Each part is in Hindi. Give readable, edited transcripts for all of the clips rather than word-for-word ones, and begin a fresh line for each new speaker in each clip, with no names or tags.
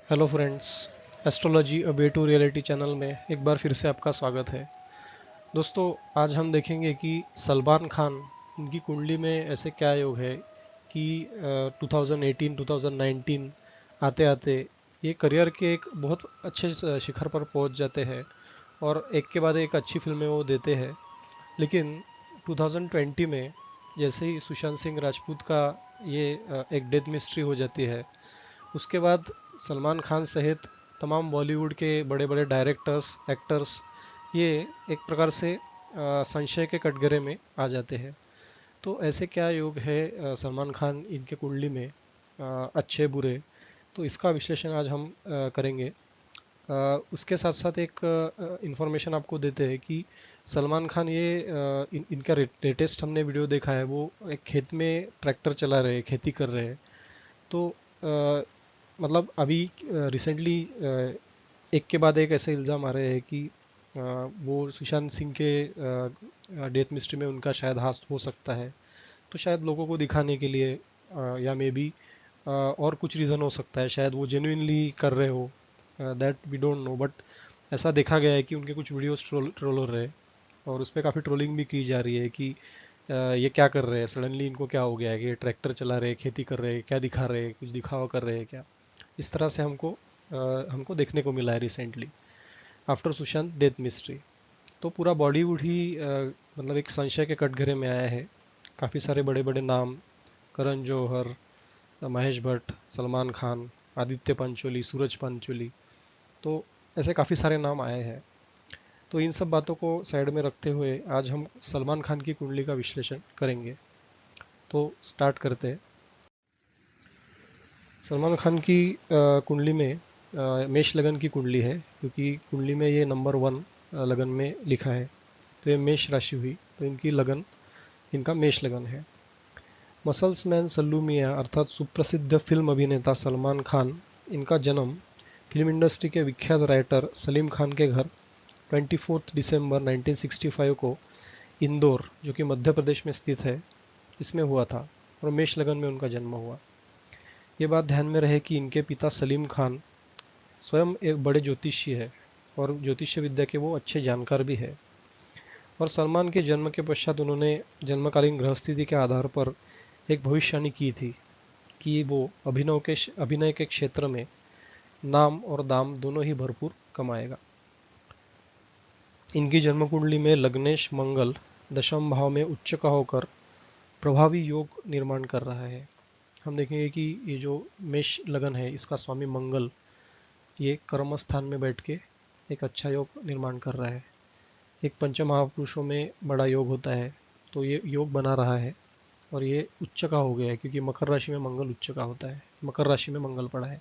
Hello friends, astrology a way to reality channel में एक बार फिर से आपका स्वागत है। दोस्तों, आज हम देखेंगे कि सलमान खान, उनकी कुंडली में ऐसे क्या योग है कि 2018-2019 आते आते ये करियर के एक बहुत अच्छे शिखर पर पहुंच जाते हैं और एक के बाद एक अच्छी फिल्में वो देते हैं। लेकिन 2020 में जैसे ही सुशांत सिंह राजपूत का ये एक डेथ मिस्ट्री हो जाती है, उसके बाद सलमान खान सहित तमाम बॉलीवुड के बड़े बड़े डायरेक्टर्स, एक्टर्स ये एक प्रकार से संशय के कटघरे में आ जाते हैं। तो ऐसे क्या योग है सलमान खान इनके कुंडली में, अच्छे बुरे, तो इसका विश्लेषण आज हम करेंगे। उसके साथ साथ एक इंफॉर्मेशन आपको देते हैं कि सलमान खान ये इनका लेटेस्ट हमने वीडियो देखा है, वो एक खेत में ट्रैक्टर चला रहे हैं, खेती कर रहे हैं। तो मतलब अभी रिसेंटली एक के बाद एक ऐसे इल्ज़ाम आ रहे हैं कि वो सुशांत सिंह के डेथ मिस्ट्री में उनका शायद हाथ हो सकता है। तो शायद लोगों को दिखाने के लिए या मे बी और कुछ रीज़न हो सकता है, शायद वो जेन्युइनली कर रहे हो, that we don't know. But ऐसा देखा गया है कि उनके कुछ वीडियोस ट्रोल हो रहे हैं और उस पर काफ़ी ट्रोलिंग भी की जा रही है कि ये क्या कर रहे हैं, सडनली इनको क्या हो गया है कि ये ट्रैक्टर चला रहे हैं, खेती कर रहे हैं, क्या दिखा रहे हैं, कुछ दिखावा कर रहे हैं क्या। इस तरह से हमको देखने को मिला है recently after Sushant death mystery. तो पूरा बॉलीवुड ही मतलब एक संशय के कटघरे में आया है। काफ़ी सारे बड़े बड़े नाम, करण जौहर, महेश भट्ट, सलमान खान, आदित्य पंचोली, सूरज पंचोली, तो ऐसे काफ़ी सारे नाम आए हैं। तो इन सब बातों को साइड में रखते हुए आज हम सलमान खान की कुंडली का विश्लेषण करेंगे। तो स्टार्ट करते हैं। सलमान खान की कुंडली में मेष लगन की कुंडली है, क्योंकि कुंडली में ये नंबर 1 लगन में लिखा है। तो ये मेष राशि हुई, तो इनकी लगन, इनका मेष लगन है। मसल्स मैन सल्लू मियां अर्थात सुप्रसिद्ध फिल्म अभिनेता सलमान खान, इनका जन्म फिल्म इंडस्ट्री के विख्यात राइटर सलीम खान के घर 24 दिसंबर 1965 को इंदौर, जो कि मध्य प्रदेश में स्थित है, इसमें हुआ था और मेष लगन में उनका जन्म हुआ। ये बात ध्यान में रहे कि इनके पिता सलीम खान स्वयं एक बड़े ज्योतिषी है और ज्योतिष विद्या के वो अच्छे जानकार भी है। और सलमान के जन्म के पश्चात उन्होंने जन्मकालीन ग्रह स्थिति के आधार पर एक भविष्यवाणी की थी कि वो अभिनय के क्षेत्र में नाम और दाम दोनों ही भरपूर कमाएगा। इनकी जन्म कुंडली में लग्नेश मंगल दशम भाव में उच्च का होकर प्रभावी योग निर्माण कर रहा है। हम देखेंगे कि ये जो मेष लगन है, इसका स्वामी मंगल ये कर्म स्थान में बैठ के एक अच्छा योग निर्माण कर रहा है। एक पंच महापुरुषों में बड़ा योग होता है, तो ये योग बना रहा है और ये उच्च का हो गया है, क्योंकि मकर राशि में मंगल उच्च का होता है। मकर राशि में मंगल पड़ा है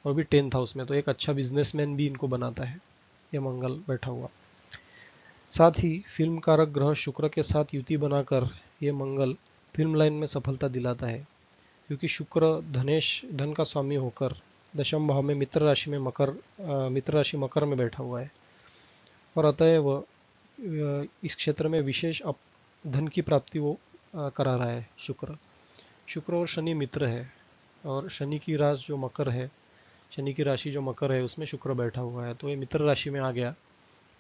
और भी 10th हाउस में, तो एक अच्छा बिजनेसमैन भी इनको बनाता है ये मंगल बैठा हुआ। साथ ही फिल्म कारक ग्रह शुक्र के साथ युति बनाकर ये मंगल फिल्म लाइन में सफलता दिलाता है, क्योंकि शुक्र धन का स्वामी होकर दशम भाव में मित्र राशि मकर में बैठा हुआ है और अतएव इस क्षेत्र में विशेष धन की प्राप्ति वो करा रहा है। शुक्र और शनि मित्र है और शनि की राशि जो मकर है, शनि की राशि जो मकर है उसमें शुक्र बैठा हुआ है, तो ये मित्र राशि में आ गया।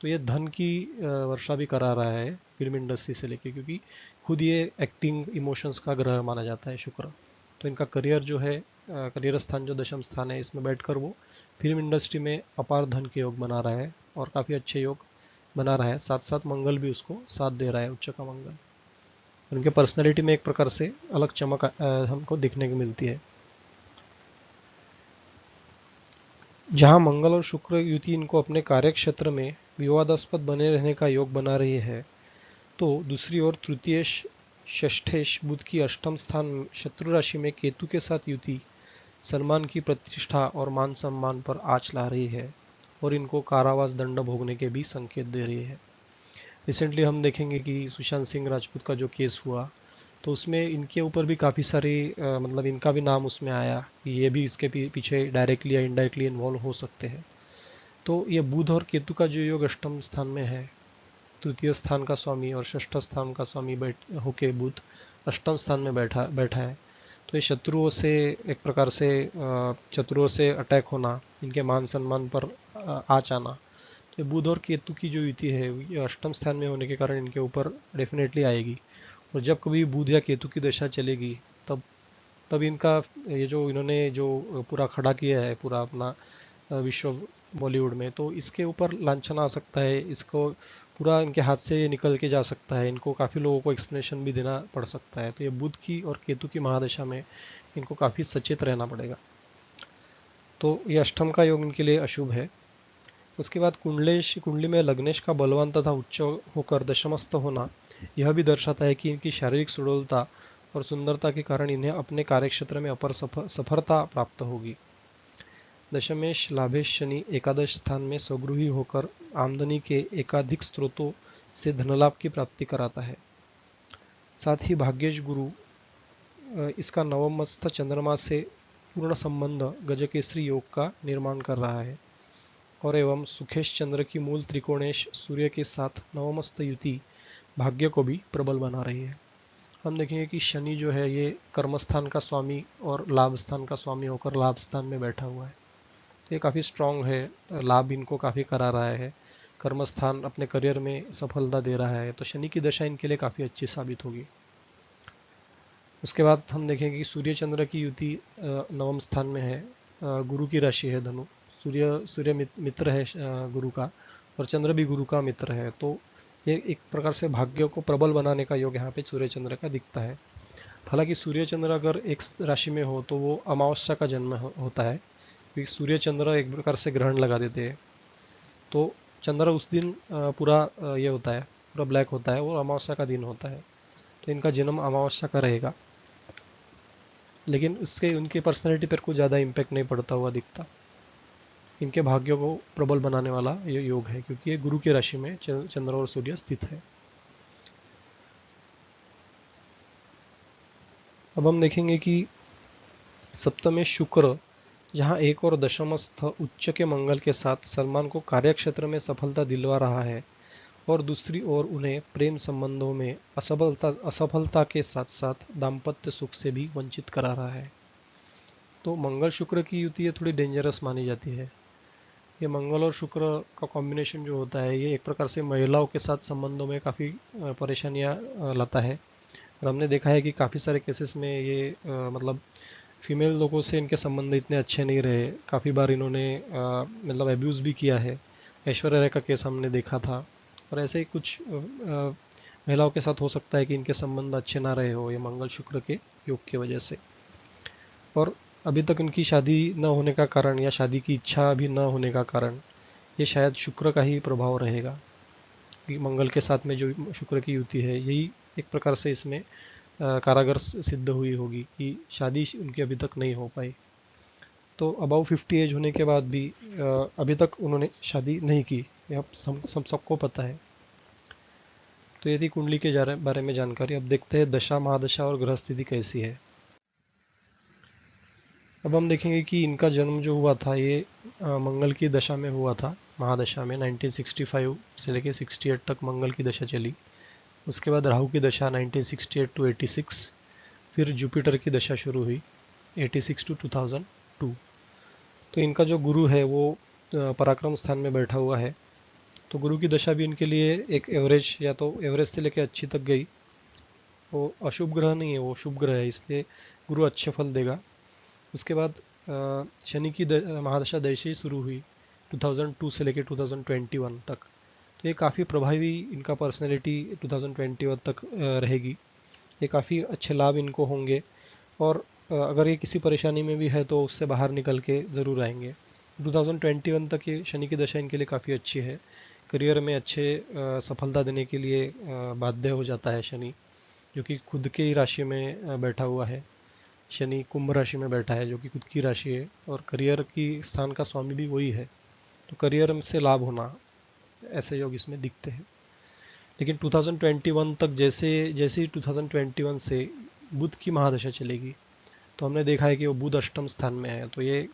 तो ये धन की वर्षा भी करा रहा है फिल्म इंडस्ट्री से लेके, क्योंकि खुद ये एक्टिंग इमोशंस का ग्रह माना जाता है शुक्र। तो इनका करियर जो है, करियर स्थान जो दशम स्थान है, इसमें बैठकर वो फिल्म इंडस्ट्री में अपार धन के योग बना रहा है और काफ़ी अच्छे योग बना रहा है। साथ साथ मंगल भी उसको साथ दे रहा है, उच्च का मंगल। उनके पर्सनैलिटी में एक प्रकार से अलग चमक हमको दिखने को मिलती है। जहां मंगल और शुक्र युति इनको अपने कार्य क्षेत्र में विवादास्पद बने रहने का योग बना रही है, तो दूसरी ओर तृतीयेश षष्ठेश बुध की अष्टम स्थान शत्रु राशि में केतु के साथ युति सलमान की प्रतिष्ठा और मान सम्मान पर आंच ला रही है और इनको कारावास दंड भोगने के भी संकेत दे रही है। रिसेंटली हम देखेंगे कि सुशांत सिंह राजपूत का जो केस हुआ, तो उसमें इनके ऊपर भी काफ़ी सारी मतलब इनका भी नाम उसमें आया कि ये भी इसके पीछे डायरेक्टली या इनडायरेक्टली इन्वॉल्व हो सकते हैं। तो ये बुध और केतु का जो योग अष्टम स्थान में है, तृतीय स्थान का स्वामी और षष्ठ स्थान का स्वामी होके बुध अष्टम स्थान में बैठा है, तो ये शत्रुओं से एक प्रकार से शत्रुओं से अटैक होना, इनके मान सम्मान पर आँच आना, तो बुध और केतु की जो युति है ये अष्टम स्थान में होने के कारण इनके ऊपर डेफिनेटली आएगी। और जब कभी बुध या केतु की दशा चलेगी तब तब इनका ये जो इन्होंने जो पूरा खड़ा किया है पूरा अपना विश्व बॉलीवुड में, तो इसके ऊपर लांछन आ सकता है, इसको पूरा इनके हाथ से निकल के जा सकता है, इनको काफ़ी लोगों को एक्सप्लेनेशन भी देना पड़ सकता है। तो ये बुध की और केतु की महादशा में इनको काफ़ी सचेत रहना पड़ेगा। तो ये अष्टम का योग इनके लिए अशुभ है। उसके बाद कुंडली में लग्नेश का बलवान तथा उच्च होकर दशमस्थ होना यह भी दर्शाता है कि इनकी शारीरिक सुडौलता और सुंदरता के कारण इन्हें अपने कार्यक्षेत्र में अपर सफलता प्राप्त होगी। दशमेश लाभेश शनि एकादश स्थान में स्वगृही होकर आमदनी के एकाधिक स्रोतों से धनलाभ की प्राप्ति कराता है। साथ ही भाग्येश गुरु इसका नवमस्थ चंद्रमा से पूर्ण संबंध गजकेसरी योग का निर्माण कर रहा है और एवं सुखेश चंद्र की मूल त्रिकोणेश सूर्य के साथ नवमस्थ युति भाग्य को भी प्रबल बना रही है। हम देखेंगे कि शनि जो है ये कर्मस्थान का स्वामी और लाभ स्थान का स्वामी होकर लाभ स्थान में बैठा हुआ है, तो ये काफ़ी स्ट्रांग है, लाभ इनको काफ़ी करा रहा है, कर्मस्थान अपने करियर में सफलता दे रहा है, तो शनि की दशा इनके लिए काफ़ी अच्छी साबित होगी। उसके बाद हम देखेंगे कि सूर्य चंद्र की युति नवम स्थान में है, गुरु की राशि है धनु, सूर्य मित्र है गुरु का और चंद्र भी गुरु का मित्र है, तो ये एक प्रकार से भाग्य को प्रबल बनाने का योग यहाँ पे सूर्य चंद्र का दिखता है। हालांकि सूर्य चंद्र अगर एक राशि में हो तो वो अमावस्या का जन्म होता है, क्योंकि सूर्य चंद्र एक प्रकार से ग्रहण लगा देते हैं, तो चंद्र उस दिन पूरा ये होता है, पूरा ब्लैक होता है, वो अमावस्या का दिन होता है, तो इनका जन्म अमावस्या का रहेगा, लेकिन उसके उनकी पर्सनैलिटी पर कुछ ज़्यादा इम्पैक्ट नहीं पड़ता हुआ दिखता। इनके भाग्यों को प्रबल बनाने वाला ये योग है, क्योंकि ये गुरु की राशि में चंद्र और सूर्य स्थित है। अब हम देखेंगे कि सप्तम शुक्र जहां एक और दशमस्थ उच्च के मंगल के साथ सलमान को कार्यक्षेत्र में सफलता दिलवा रहा है और दूसरी ओर उन्हें प्रेम संबंधों में असफलता के साथ साथ दाम्पत्य सुख से भी वंचित करा रहा है। तो मंगल शुक्र की युति ये थोड़ी डेंजरस मानी जाती है। ये मंगल और शुक्र का कॉम्बिनेशन जो होता है ये एक प्रकार से महिलाओं के साथ संबंधों में काफ़ी परेशानियां लाता है, और हमने देखा है कि काफ़ी सारे केसेस में ये मतलब फीमेल लोगों से इनके संबंध इतने अच्छे नहीं रहे, काफ़ी बार इन्होंने मतलब एब्यूज़ भी किया है। ऐश्वर्या राय का केस हमने देखा था, और ऐसे ही कुछ महिलाओं के साथ हो सकता है कि इनके संबंध अच्छे ना रहे हो ये मंगल शुक्र के योग की वजह से। और अभी तक इनकी शादी न होने का कारण या शादी की इच्छा भी न होने का कारण ये शायद शुक्र का ही प्रभाव रहेगा। मंगल के साथ में जो शुक्र की युति है यही एक प्रकार से इसमें कारागर सिद्ध हुई होगी कि शादी उनकी अभी तक नहीं हो पाई। तो अबाउ 50 एज होने के बाद भी अभी तक उन्होंने शादी नहीं की, यह सबको पता है। तो ये थी कुंडली के बारे में जानकारी। अब देखते हैं दशा महादशा और ग्रह स्थिति कैसी है। अब हम देखेंगे कि इनका जन्म जो हुआ था ये मंगल की दशा में हुआ था, महादशा में 1965 से लेके 68 तक मंगल की दशा चली। उसके बाद राहु की दशा 1968 टू 86, फिर जुपिटर की दशा शुरू हुई 86 टू 2002। तो इनका जो गुरु है वो पराक्रम स्थान में बैठा हुआ है, तो गुरु की दशा भी इनके लिए एक एवरेज या तो एवरेज से लेके अच्छी तक गई। वो अशुभ ग्रह नहीं है, वो शुभ ग्रह है, इसलिए गुरु अच्छे फल देगा। उसके बाद शनि की महादशा जैसे ही शुरू हुई 2002 से लेके 2021 तक, तो ये काफ़ी प्रभावी इनका पर्सनैलिटी 2021 तक रहेगी। ये काफ़ी अच्छे लाभ इनको होंगे, और अगर ये किसी परेशानी में भी है तो उससे बाहर निकल के ज़रूर आएंगे। 2021 तक ये शनि की दशा इनके लिए काफ़ी अच्छी है, करियर में अच्छे सफलता देने के लिए बाध्य हो जाता है शनि, जो कि खुद की राशि में बैठा हुआ है। शनि कुंभ राशि में बैठा है जो कि खुद की राशि है, और करियर की स्थान का स्वामी भी वही है, तो करियर से लाभ होना ऐसे योग इसमें दिखते हैं। लेकिन 2021 तक जैसे जैसे 2021 से बुध की महादशा चलेगी, तो हमने देखा है कि वो बुध अष्टम स्थान में है, तो ये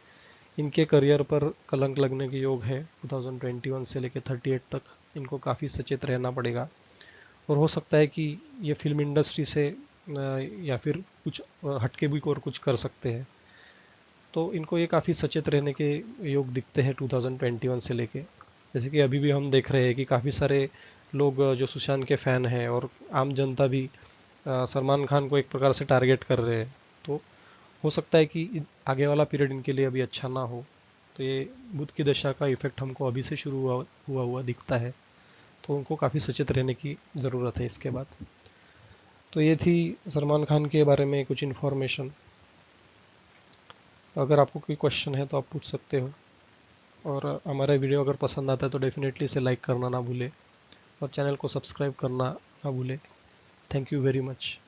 इनके करियर पर कलंक लगने के योग है। 2021 से लेकर 38 तक इनको काफ़ी सचेत रहना पड़ेगा, और हो सकता है कि ये फिल्म इंडस्ट्री से या फिर कुछ हटके भी और कुछ कर सकते हैं। तो इनको ये काफ़ी सचेत रहने के योग दिखते हैं 2021 से लेके। जैसे कि अभी भी हम देख रहे हैं कि काफ़ी सारे लोग जो सुशांत के फ़ैन हैं और आम जनता भी सलमान खान को एक प्रकार से टारगेट कर रहे हैं। तो हो सकता है कि आगे वाला पीरियड इनके लिए अभी अच्छा ना हो। तो ये बुद्ध की दशा का इफेक्ट हमको अभी से शुरू हुआ दिखता है। तो उनको काफ़ी सचेत रहने की ज़रूरत है इसके बाद। तो ये थी सलमान खान के बारे में कुछ इन्फॉर्मेशन। अगर आपको कोई क्वेश्चन है तो आप पूछ सकते हो। और हमारा वीडियो अगर पसंद आता है तो डेफिनेटली इसे लाइक करना ना भूले और चैनल को सब्सक्राइब करना ना भूले। Thank you very much.